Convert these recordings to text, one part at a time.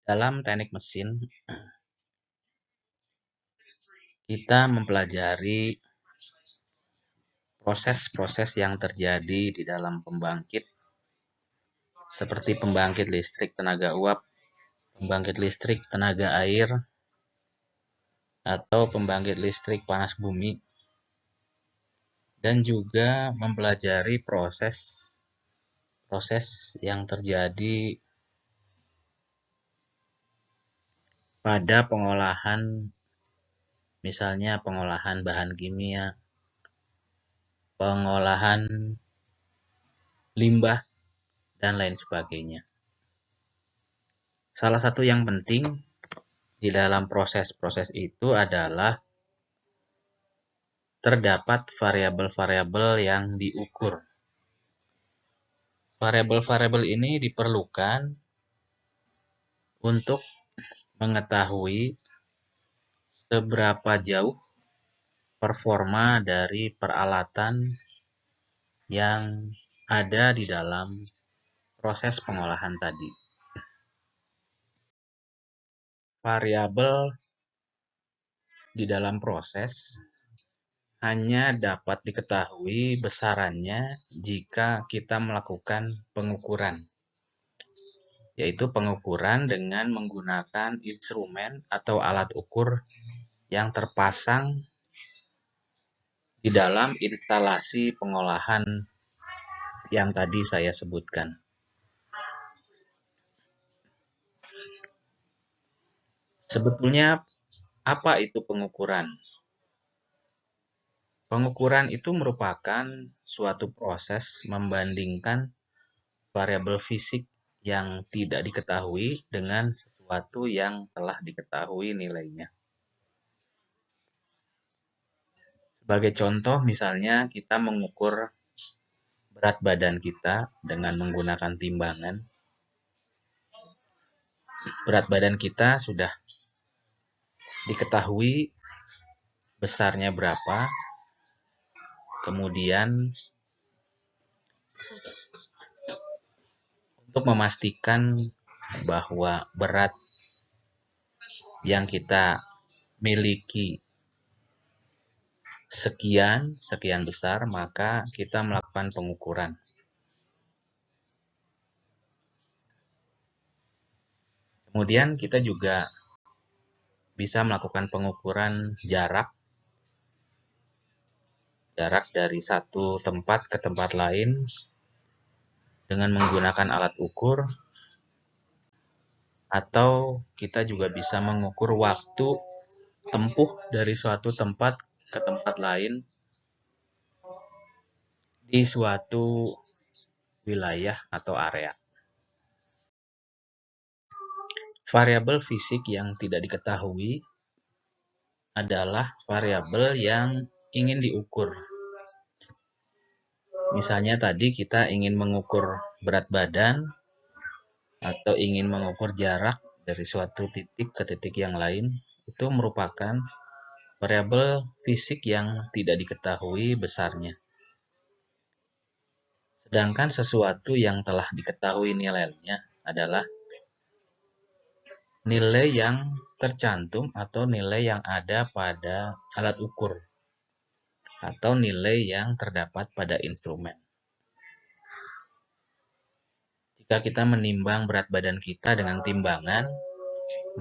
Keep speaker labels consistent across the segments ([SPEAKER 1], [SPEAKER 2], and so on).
[SPEAKER 1] Dalam teknik mesin, kita mempelajari proses-proses yang terjadi di dalam pembangkit, seperti pembangkit listrik tenaga uap, pembangkit listrik tenaga air, atau pembangkit listrik panas bumi, dan juga mempelajari proses yang terjadi pada pengolahan, misalnya pengolahan bahan kimia, pengolahan limbah, dan lain sebagainya. Salah satu yang penting di dalam proses-proses itu adalah terdapat variabel-variabel yang diukur. Variabel-variabel ini diperlukan untuk mengetahui seberapa jauh performa dari peralatan yang ada di dalam proses pengolahan tadi. Variabel di dalam proses hanya dapat diketahui besarannya jika kita melakukan pengukuran, yaitu pengukuran dengan menggunakan instrumen atau alat ukur yang terpasang di dalam instalasi pengolahan yang tadi saya sebutkan. Sebetulnya apa itu pengukuran? Pengukuran itu merupakan suatu proses membandingkan variabel fisik yang tidak diketahui dengan sesuatu yang telah diketahui nilainya. Sebagai contoh, misalnya kita mengukur berat badan kita dengan menggunakan timbangan. Berat badan kita sudah diketahui besarnya berapa, kemudian untuk memastikan bahwa berat yang kita miliki sekian besar, maka kita melakukan pengukuran. Kemudian kita juga bisa melakukan pengukuran jarak dari satu tempat ke tempat lain dengan menggunakan alat ukur, atau kita juga bisa mengukur waktu tempuh dari suatu tempat ke tempat lain di suatu wilayah atau area. Variabel fisik yang tidak diketahui adalah variabel yang ingin diukur. Misalnya tadi kita ingin mengukur berat badan atau ingin mengukur jarak dari suatu titik ke titik yang lain, itu merupakan variabel fisik yang tidak diketahui besarnya. Sedangkan sesuatu yang telah diketahui nilainya adalah nilai yang tercantum atau nilai yang ada pada alat ukur atau nilai yang terdapat pada instrumen. Jika kita menimbang berat badan kita dengan timbangan,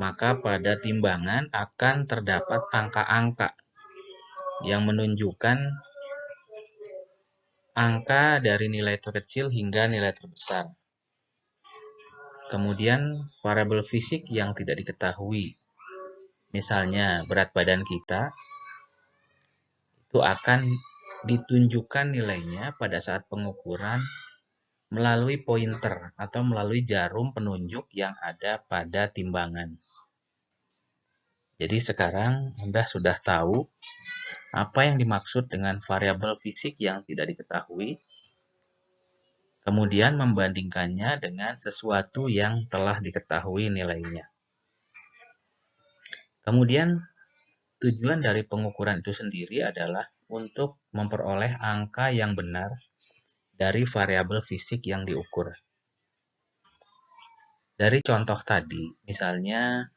[SPEAKER 1] maka pada timbangan akan terdapat angka-angka yang menunjukkan angka dari nilai terkecil hingga nilai terbesar. Kemudian variabel fisik yang tidak diketahui, misalnya berat badan kita, itu akan ditunjukkan nilainya pada saat pengukuran melalui pointer atau melalui jarum penunjuk yang ada pada timbangan. Jadi sekarang Anda sudah tahu apa yang dimaksud dengan variabel fisik yang tidak diketahui, kemudian membandingkannya dengan sesuatu yang telah diketahui nilainya. Kemudian tujuan dari pengukuran itu sendiri adalah untuk memperoleh angka yang benar dari variabel fisik yang diukur. Dari contoh tadi, misalnya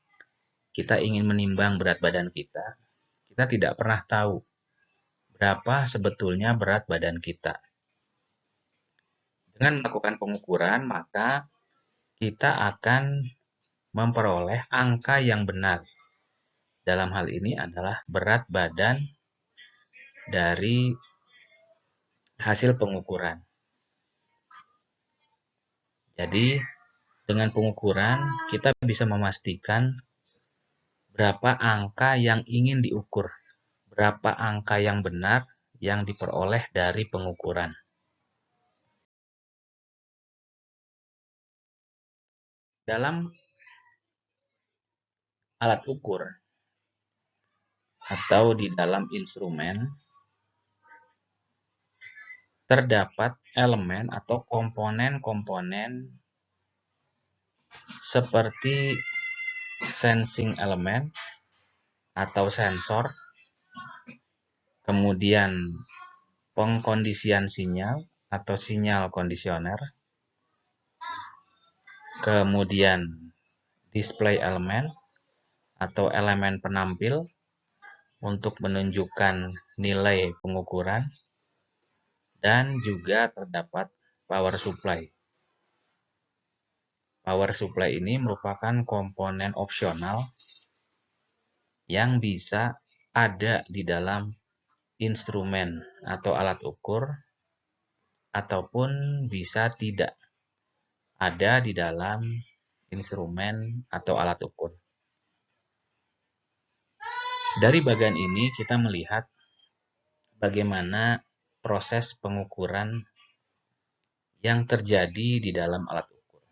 [SPEAKER 1] kita ingin menimbang berat badan kita, kita tidak pernah tahu berapa sebetulnya berat badan kita. Dengan melakukan pengukuran, maka kita akan memperoleh angka yang benar. Dalam hal ini adalah berat badan dari hasil pengukuran. Jadi, dengan pengukuran kita bisa memastikan berapa angka yang ingin diukur, berapa angka yang benar yang diperoleh dari pengukuran. Dalam alat ukur atau di dalam instrumen, terdapat elemen atau komponen-komponen seperti sensing element atau sensor, kemudian pengkondisian sinyal atau sinyal kondisioner, kemudian display element atau elemen penampil untuk menunjukkan nilai pengukuran, dan juga terdapat power supply. Power supply ini merupakan komponen opsional yang bisa ada di dalam instrumen atau alat ukur, ataupun bisa tidak ada di dalam instrumen atau alat ukur. Dari bagian ini kita melihat bagaimana proses pengukuran yang terjadi di dalam alat ukur.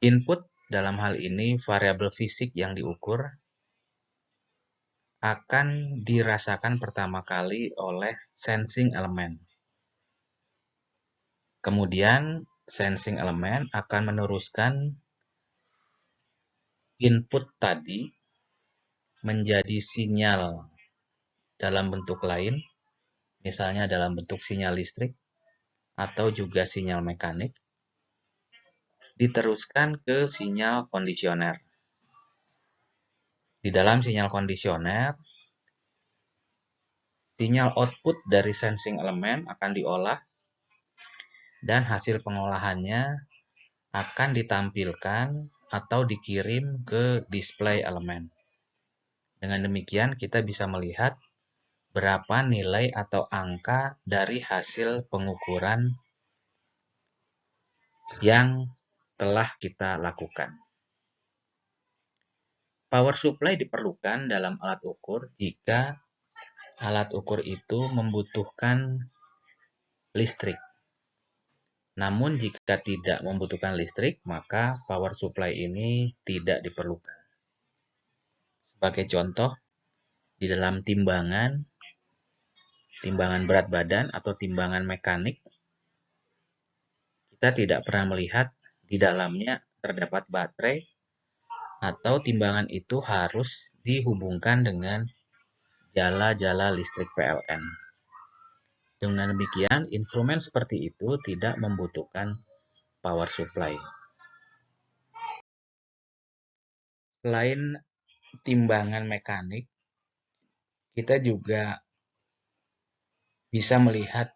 [SPEAKER 1] Input dalam hal ini variabel fisik yang diukur akan dirasakan pertama kali oleh sensing element. Kemudian sensing element akan meneruskan input tadi menjadi sinyal dalam bentuk lain, misalnya dalam bentuk sinyal listrik atau juga sinyal mekanik, diteruskan ke sinyal kondisioner. Di dalam sinyal kondisioner, sinyal output dari sensing element akan diolah dan hasil pengolahannya akan ditampilkan atau dikirim ke display element. Dengan demikian kita bisa melihat berapa nilai atau angka dari hasil pengukuran yang telah kita lakukan. Power supply diperlukan dalam alat ukur jika alat ukur itu membutuhkan listrik. Namun jika tidak membutuhkan listrik, maka power supply ini tidak diperlukan. Sebagai contoh, di dalam timbangan berat badan atau timbangan mekanik, kita tidak pernah melihat di dalamnya terdapat baterai atau timbangan itu harus dihubungkan dengan jala-jala listrik PLN. Dengan demikian, instrumen seperti itu tidak membutuhkan power supply. Selain timbangan mekanik, kita juga bisa melihat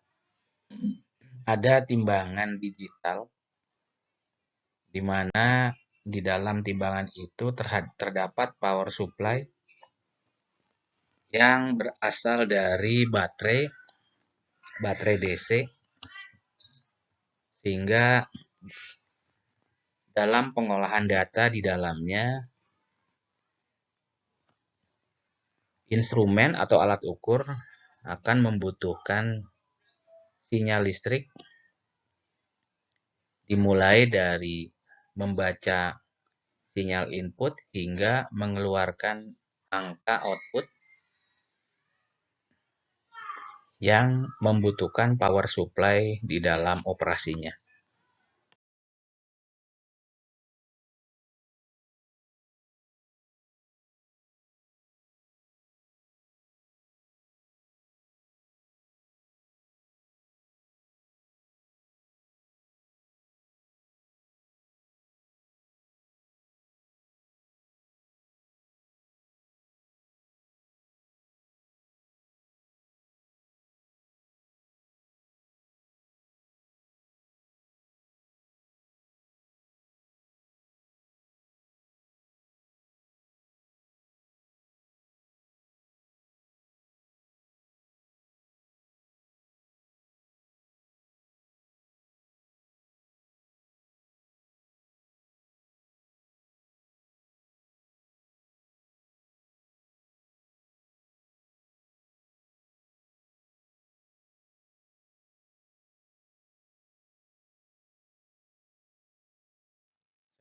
[SPEAKER 1] ada timbangan digital, di mana di dalam timbangan itu terdapat power supply yang berasal dari baterai DC, sehingga dalam pengolahan data di dalamnya, instrumen atau alat ukur akan membutuhkan sinyal listrik dimulai dari membaca sinyal input hingga mengeluarkan angka output yang membutuhkan power supply di dalam operasinya.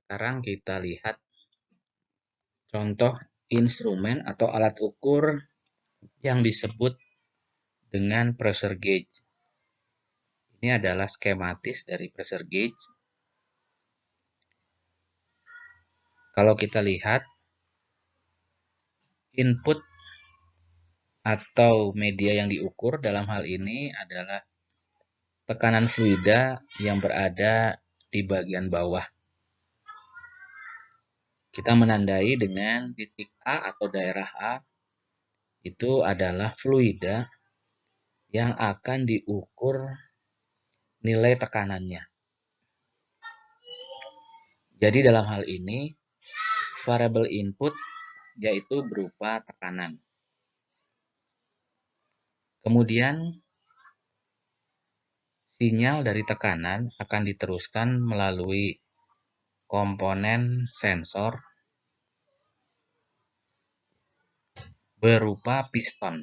[SPEAKER 1] Sekarang kita lihat contoh instrumen atau alat ukur yang disebut dengan pressure gauge. Ini adalah skematis dari pressure gauge. Kalau kita lihat input atau media yang diukur dalam hal ini adalah tekanan fluida yang berada di bagian bawah. Kita menandai dengan titik A atau daerah A, itu adalah fluida yang akan diukur nilai tekanannya. Jadi dalam hal ini, variable input yaitu berupa tekanan. Kemudian, sinyal dari tekanan akan diteruskan melalui komponen sensor berupa piston.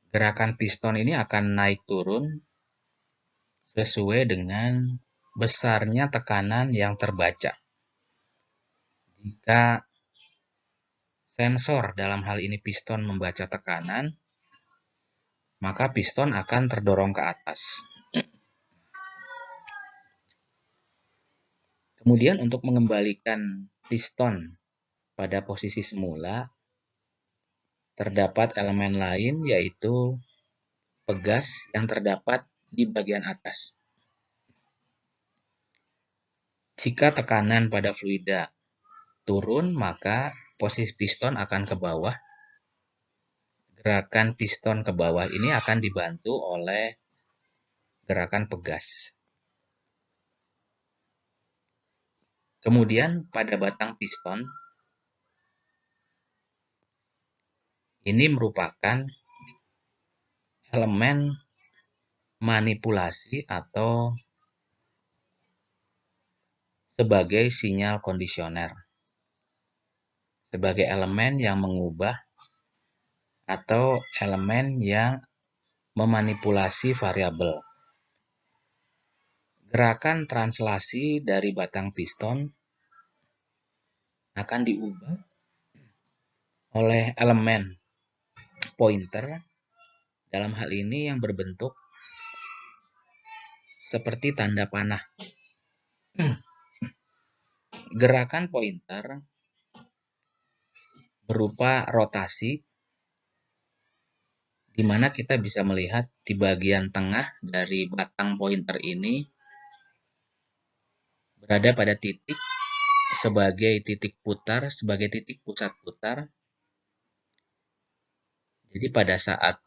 [SPEAKER 1] Gerakan piston ini akan naik turun sesuai dengan besarnya tekanan yang terbaca. Jika sensor dalam hal ini piston membaca tekanan, maka piston akan terdorong ke atas. Kemudian untuk mengembalikan piston pada posisi semula, terdapat elemen lain yaitu pegas yang terdapat di bagian atas. Jika tekanan pada fluida turun, maka posisi piston akan ke bawah. Gerakan piston ke bawah ini akan dibantu oleh gerakan pegas. Kemudian pada batang piston, ini merupakan elemen manipulasi atau sebagai sinyal kondisioner. Sebagai elemen yang mengubah atau elemen yang memanipulasi variabel. Gerakan translasi dari batang piston akan diubah oleh elemen pointer, dalam hal ini yang berbentuk seperti tanda panah. Gerakan pointer berupa rotasi, di mana kita bisa melihat di bagian tengah dari batang pointer ini berada pada titik sebagai titik putar, sebagai titik pusat putar. Jadi pada saat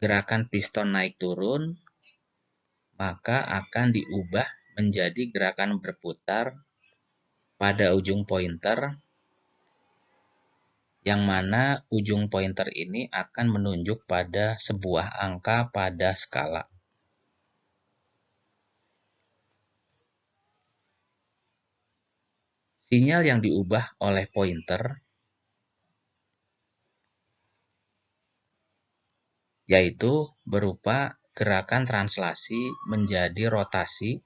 [SPEAKER 1] gerakan piston naik turun, maka akan diubah menjadi gerakan berputar pada ujung pointer, yang mana ujung pointer ini akan menunjuk pada sebuah angka pada skala. Sinyal yang diubah oleh pointer yaitu berupa gerakan translasi menjadi rotasi,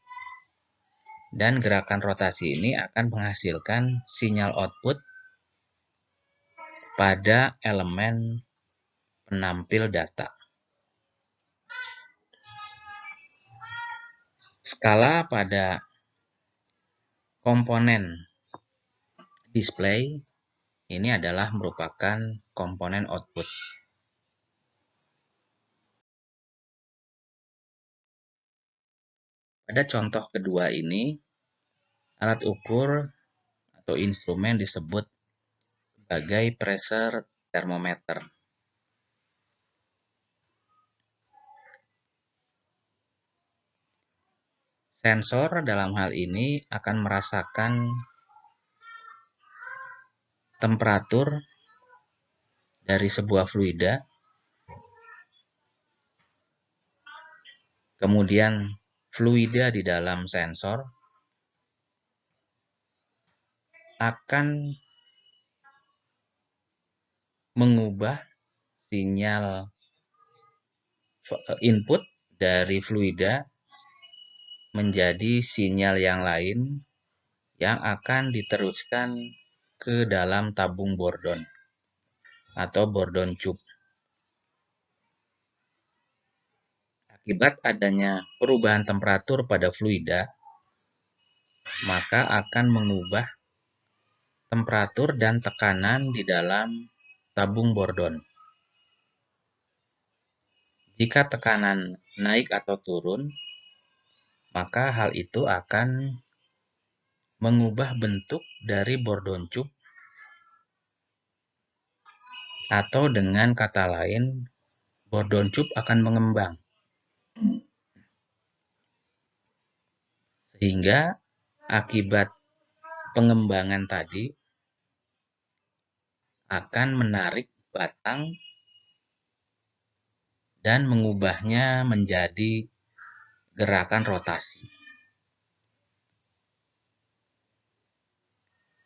[SPEAKER 1] dan gerakan rotasi ini akan menghasilkan sinyal output pada elemen penampil data. Skala pada komponen display ini adalah merupakan komponen output. Pada contoh kedua ini, alat ukur atau instrumen disebut sebagai pressure thermometer. Sensor dalam hal ini akan merasakan temperatur dari sebuah fluida, kemudian fluida di dalam sensor akan mengubah sinyal input dari fluida menjadi sinyal yang lain yang akan diteruskan ke dalam tabung Bourdon atau Bourdon Tube. Akibat adanya perubahan temperatur pada fluida, maka akan mengubah temperatur dan tekanan di dalam tabung Bourdon. Jika tekanan naik atau turun, maka hal itu akan mengubah bentuk dari Bourdon Tube, atau dengan kata lain, Bourdon Tube akan mengembang. Sehingga akibat pengembangan tadi akan menarik batang dan mengubahnya menjadi gerakan rotasi.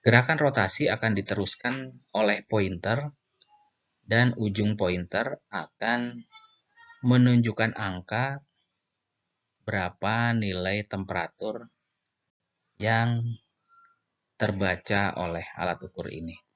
[SPEAKER 1] Gerakan rotasi akan diteruskan oleh pointer dan ujung pointer akan menunjukkan angka berapa nilai temperatur yang terbaca oleh alat ukur ini.